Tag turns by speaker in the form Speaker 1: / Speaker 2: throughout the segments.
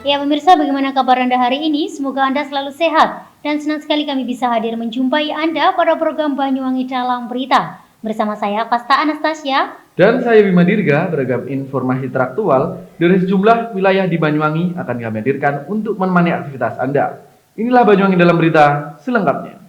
Speaker 1: Ya pemirsa, bagaimana kabar Anda hari ini? Semoga Anda selalu sehat dan senang sekali kami bisa hadir menjumpai Anda pada program Banyuwangi Dalam Berita. Bersama saya Fasta Anastasia
Speaker 2: dan saya Bima Dirga. Beragam informasi teraktual dari sejumlah wilayah di Banyuwangi akan kami hadirkan untuk menemani aktivitas Anda. Inilah Banyuwangi Dalam Berita selengkapnya.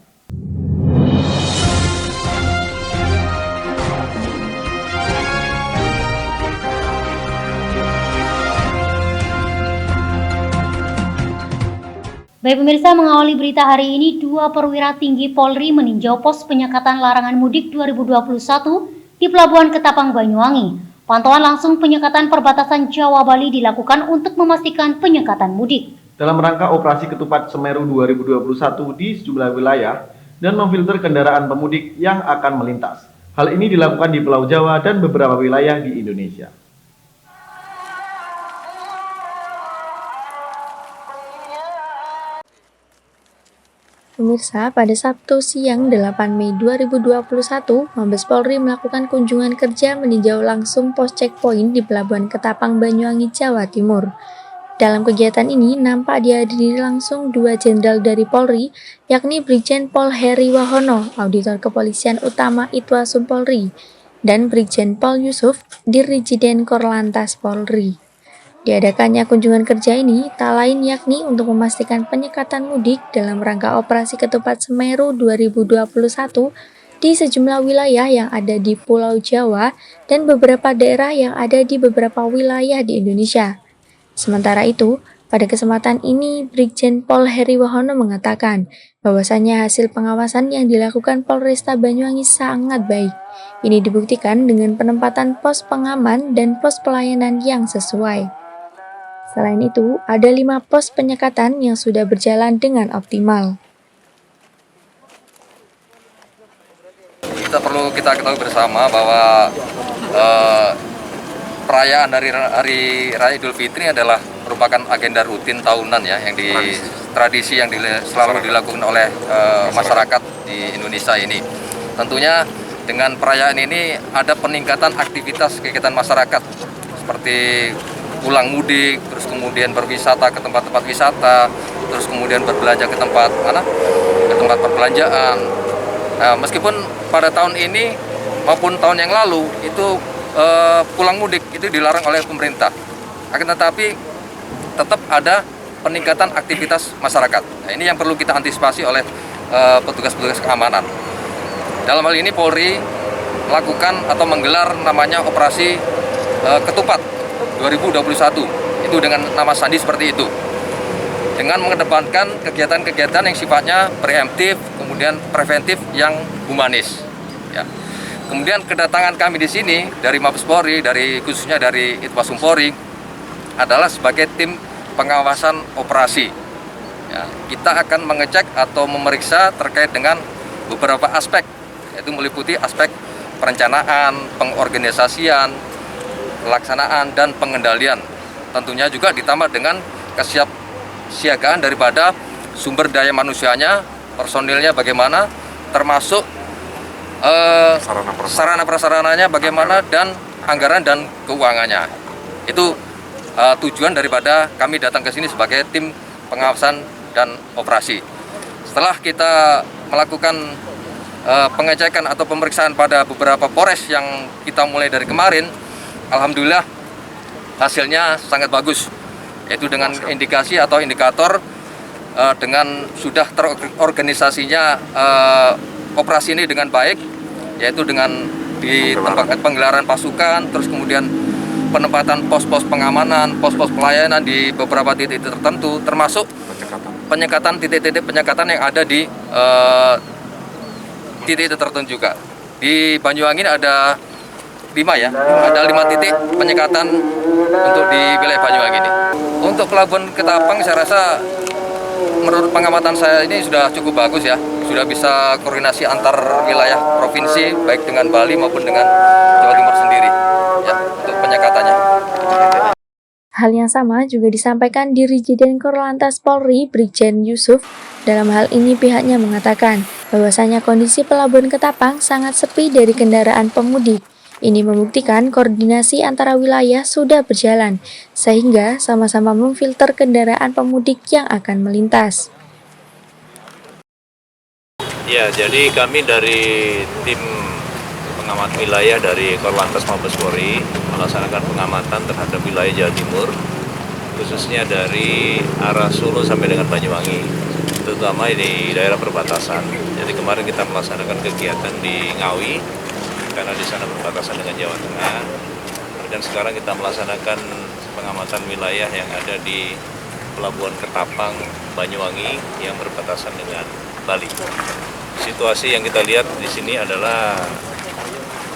Speaker 1: Baik pemirsa, mengawali berita hari ini, 2 perwira tinggi Polri meninjau pos penyekatan larangan mudik 2021 di Pelabuhan Ketapang Banyuwangi. Pantauan langsung penyekatan perbatasan Jawa Bali dilakukan untuk memastikan penyekatan mudik.
Speaker 2: Dalam rangka operasi Ketupat Semeru 2021 di sejumlah wilayah dan memfilter kendaraan pemudik yang akan melintas. Hal ini dilakukan di Pulau Jawa dan beberapa wilayah di Indonesia.
Speaker 3: Pemirsa, pada Sabtu siang 8 Mei 2021, Mabes Polri melakukan kunjungan kerja meninjau langsung pos checkpoint di Pelabuhan Ketapang Banyuwangi, Jawa Timur. Dalam kegiatan ini nampak dihadiri langsung 2 jenderal dari Polri, yakni Brigjen Pol Heri Wahono, Auditor Kepolisian Utama Itwasum Polri, dan Brigjen Pol Yusuf, Dirjen Korlantas Polri. Diadakannya kunjungan kerja ini tak lain yakni untuk memastikan penyekatan mudik dalam rangka operasi Ketupat Semeru 2021 di sejumlah wilayah yang ada di Pulau Jawa dan beberapa daerah yang ada di beberapa wilayah di Indonesia. Sementara itu, pada kesempatan ini Brigjen Pol Heri Wahono mengatakan bahwasannya hasil pengawasan yang dilakukan Polresta Banyuwangi sangat baik. Ini dibuktikan dengan penempatan pos pengaman dan pos pelayanan yang sesuai. Selain itu, ada 5 pos penyekatan yang sudah berjalan dengan optimal.
Speaker 4: Kita ketahui bersama bahwa perayaan Hari Raya Idul Fitri adalah merupakan agenda rutin tahunan ya, yang tradisi yang selalu dilakukan oleh masyarakat di Indonesia ini. Tentunya dengan perayaan ini ada peningkatan aktivitas kegiatan masyarakat seperti pulang mudik, terus kemudian berwisata ke tempat-tempat wisata, terus kemudian berbelanja ke tempat perbelanjaan. Nah, meskipun pada tahun ini maupun tahun yang lalu itu pulang mudik itu dilarang oleh pemerintah, akan tetapi tetap ada peningkatan aktivitas masyarakat. Nah, ini yang perlu kita antisipasi oleh petugas-petugas keamanan. Dalam hal ini Polri melakukan atau menggelar namanya operasi Ketupat 2021, itu dengan nama sandi seperti itu, dengan mengedepankan kegiatan-kegiatan yang sifatnya preemptif, kemudian preventif yang humanis. Ya. Kemudian kedatangan kami di sini dari Mabes Polri, khususnya dari Itwasum Polri, adalah sebagai tim pengawasan operasi. Ya, kita akan mengecek atau memeriksa terkait dengan beberapa aspek, yaitu meliputi aspek perencanaan, pengorganisasian, pelaksanaan dan pengendalian. Tentunya juga ditambah dengan kesiapsiagaan daripada sumber daya manusianya, personilnya bagaimana, termasuk sarana prasarananya bagaimana, dan anggaran dan keuangannya. Itu tujuan daripada kami datang ke sini sebagai tim pengawasan dan operasi. Setelah kita melakukan pengecekan atau pemeriksaan pada beberapa Polres yang kita mulai dari kemarin, alhamdulillah hasilnya sangat bagus, yaitu dengan indikasi atau indikator dengan sudah terorganisasinya operasi ini dengan baik, yaitu dengan ditempatkan penggelaran pasukan, terus kemudian penempatan pos-pos pengamanan, pos-pos pelayanan di beberapa titik tertentu, termasuk penyekatan titik-titik penyekatan yang ada di titik tertentu juga. Di Banyuwangi ada 5 ya, ada 5 titik penyekatan untuk di wilayah Banyuwangi ini. Untuk Pelabuhan Ketapang saya rasa menurut pengamatan saya ini sudah cukup bagus ya, sudah bisa koordinasi antar wilayah provinsi baik dengan Bali maupun dengan Jawa Timur sendiri ya untuk penyekatannya.
Speaker 3: Hal yang sama juga disampaikan Dirjen Korlantas Polri Brigjen Yusuf. Dalam hal ini pihaknya mengatakan bahwasanya kondisi Pelabuhan Ketapang sangat sepi dari kendaraan pemudik. Ini membuktikan koordinasi antara wilayah sudah berjalan, sehingga sama-sama memfilter kendaraan pemudik yang akan melintas.
Speaker 5: Ya, jadi kami dari tim pengamat wilayah dari Korlantas Mabes Polri melaksanakan pengamatan terhadap wilayah Jawa Timur, khususnya dari arah Solo sampai dengan Banyuwangi, terutama di daerah perbatasan. Jadi kemarin kita melaksanakan kegiatan di Ngawi, karena di sana berbatasan dengan Jawa Tengah. Dan sekarang kita melaksanakan pengamatan wilayah yang ada di Pelabuhan Ketapang, Banyuwangi yang berbatasan dengan Bali. Situasi yang kita lihat di sini adalah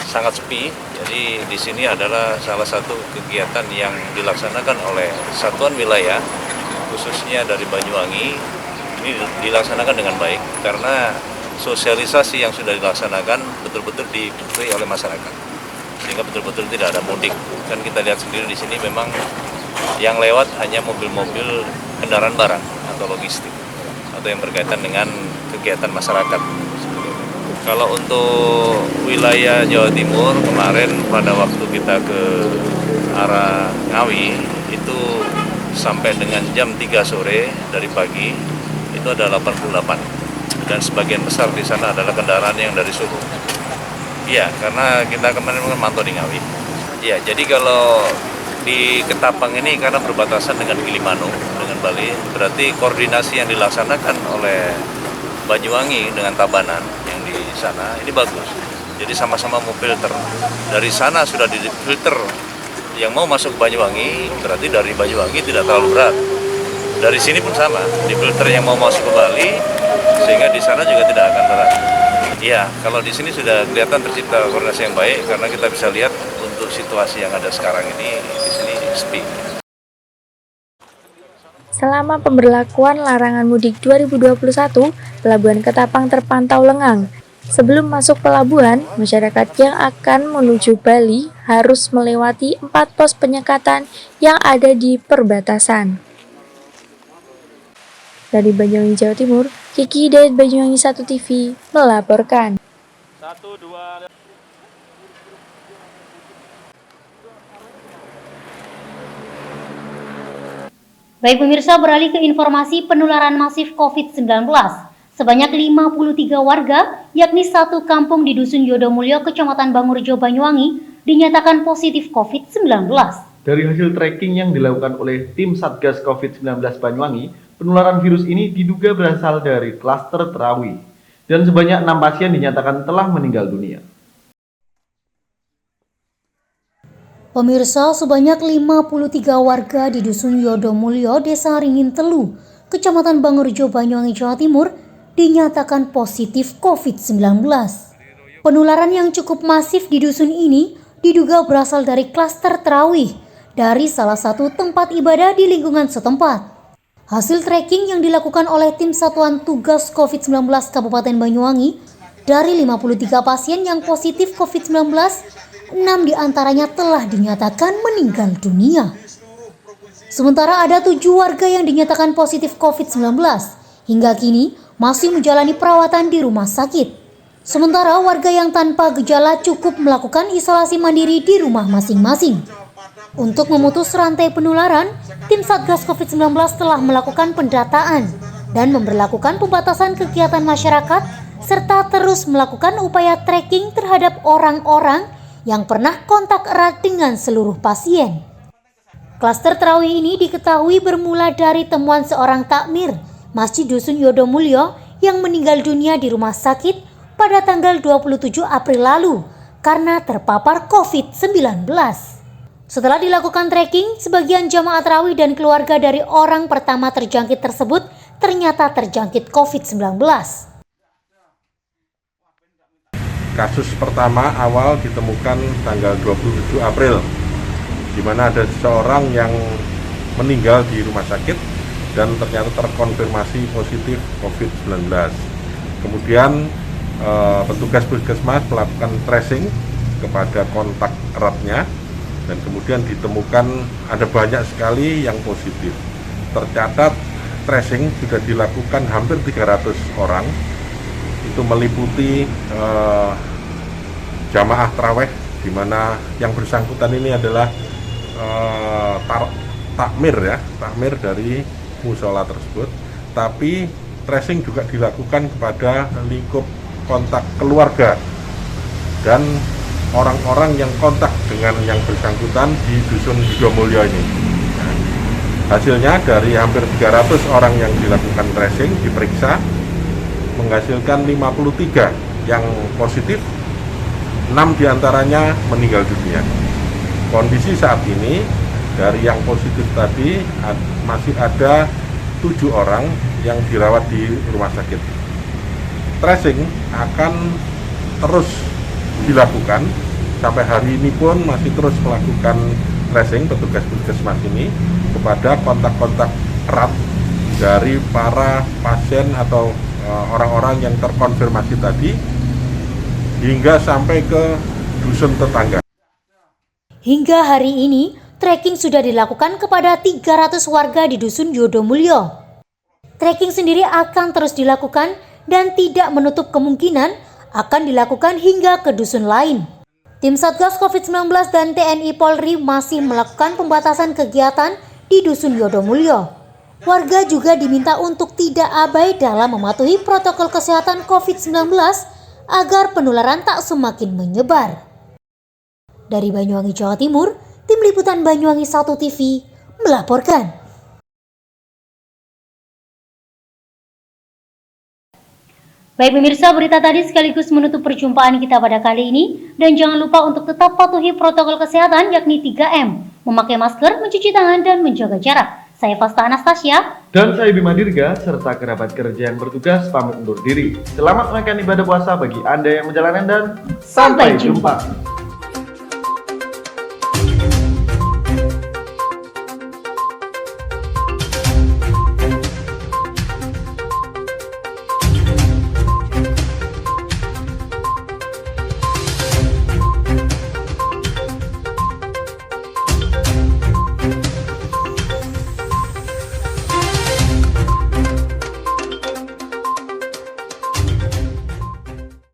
Speaker 5: sangat sepi. Jadi di sini adalah salah satu kegiatan yang dilaksanakan oleh satuan wilayah, khususnya dari Banyuwangi. Ini dilaksanakan dengan baik karena sosialisasi yang sudah dilaksanakan betul-betul diikuti oleh masyarakat, sehingga betul-betul tidak ada mudik. Dan kita lihat sendiri di sini memang yang lewat hanya mobil-mobil kendaraan barang atau logistik atau yang berkaitan dengan kegiatan masyarakat. Kalau untuk wilayah Jawa Timur kemarin pada waktu kita ke arah Ngawi itu sampai dengan jam 3 sore dari pagi itu ada 88 dan sebagian besar di sana adalah kendaraan yang dari Solo. Iya, karena kita kemarin memantau di Ngawi. Iya, jadi kalau di Ketapang ini karena berbatasan dengan Gilimanuk dengan Bali, berarti koordinasi yang dilaksanakan oleh Banyuwangi dengan Tabanan yang di sana ini bagus. Jadi sama-sama memfilter. Dari sana sudah difilter yang mau masuk Banyuwangi, berarti dari Banyuwangi tidak terlalu berat. Dari sini pun sama, difilter yang mau masuk ke Bali, sehingga di sana juga tidak akan berat. Iya, kalau di sini sudah kelihatan tercipta koordinasi yang baik karena kita bisa lihat untuk situasi yang ada sekarang ini di sini sepi.
Speaker 3: Selama pemberlakuan larangan mudik 2021, Pelabuhan Ketapang terpantau lengang. Sebelum masuk pelabuhan, masyarakat yang akan menuju Bali harus melewati 4 pos penyekatan yang ada di perbatasan. Dari Banyuwangi, Jawa Timur, Kiki Hidayat, Banyuwangi 1 TV melaporkan.
Speaker 1: Baik pemirsa, beralih ke informasi penularan masif COVID-19. Sebanyak 53 warga, yakni satu kampung di Dusun Yodomulyo, Kecamatan Bangurjo, Banyuwangi, dinyatakan positif COVID-19.
Speaker 2: Dari hasil tracking yang dilakukan oleh tim Satgas COVID-19 Banyuwangi, penularan virus ini diduga berasal dari klaster Terawi, dan sebanyak 6 pasien dinyatakan telah meninggal dunia.
Speaker 1: Pemirsa, sebanyak 53 warga di Dusun Yodomulyo, Desa Ringin Telu, Kecamatan Bangurjo, Banyuwangi, Jawa Timur, dinyatakan positif COVID-19. Penularan yang cukup masif di dusun ini diduga berasal dari klaster Terawih dari salah satu tempat ibadah di lingkungan setempat. Hasil tracking yang dilakukan oleh tim Satuan Tugas COVID-19 Kabupaten Banyuwangi, dari 53 pasien yang positif COVID-19, 6 diantaranya telah dinyatakan meninggal dunia. Sementara ada 7 warga yang dinyatakan positif COVID-19. Hingga kini masih menjalani perawatan di rumah sakit. Sementara warga yang tanpa gejala cukup melakukan isolasi mandiri di rumah masing-masing. Untuk memutus rantai penularan, tim Satgas COVID-19 telah melakukan pendataan dan memberlakukan pembatasan kegiatan masyarakat serta terus melakukan upaya tracking terhadap orang-orang yang pernah kontak erat dengan seluruh pasien. Klaster Terawih ini diketahui bermula dari temuan seorang takmir Masjid Dusun Yodomulyo yang meninggal dunia di rumah sakit pada tanggal 27 April lalu karena terpapar COVID-19. Setelah dilakukan tracking, sebagian jamaah tarawih dan keluarga dari orang pertama terjangkit tersebut ternyata terjangkit COVID-19.
Speaker 6: Kasus pertama awal ditemukan tanggal 27 April, di mana ada seseorang yang meninggal di rumah sakit dan ternyata terkonfirmasi positif COVID-19. Kemudian petugas puskesmas melakukan tracing kepada kontak eratnya dan kemudian ditemukan ada banyak sekali yang positif. Tercatat tracing sudah dilakukan hampir 300 orang. Itu meliputi jamaah taraweh di mana yang bersangkutan ini adalah takmir dari musola tersebut, tapi tracing juga dilakukan kepada lingkup kontak keluarga dan orang-orang yang kontak dengan yang bersangkutan di Dusun Yudomulyo ini. Nah, hasilnya dari hampir 300 orang yang dilakukan tracing diperiksa menghasilkan 53 yang positif, 6 diantaranya meninggal dunia. Kondisi saat ini dari yang positif tadi masih ada 7 orang yang dirawat di rumah sakit. Tracing akan terus dilakukan sampai hari ini pun masih terus melakukan tracing petugas puskesmas ini kepada kontak-kontak erat dari para pasien atau orang-orang yang terkonfirmasi tadi hingga sampai ke dusun tetangga.
Speaker 1: Hingga hari ini, tracking sudah dilakukan kepada 300 warga di Dusun Yudomulyo. Tracking sendiri akan terus dilakukan dan tidak menutup kemungkinan akan dilakukan hingga ke dusun lain. Tim Satgas COVID-19 dan TNI Polri masih melakukan pembatasan kegiatan di Dusun Yudomulyo. Warga juga diminta untuk tidak abai dalam mematuhi protokol kesehatan COVID-19 agar penularan tak semakin menyebar. Dari Banyuwangi, Jawa Timur, Tim Liputan Banyuwangi 1 TV melaporkan. Baik pemirsa, berita tadi sekaligus menutup perjumpaan kita pada kali ini. Dan jangan lupa untuk tetap patuhi protokol kesehatan yakni 3M. Memakai masker, mencuci tangan, dan menjaga jarak. Saya Fasta Anastasia.
Speaker 2: Dan saya Bima Dirga, serta kerabat kerja yang bertugas pamit undur diri. Selamat menunaikan ibadah puasa bagi Anda yang menjalankan dan sampai jumpa.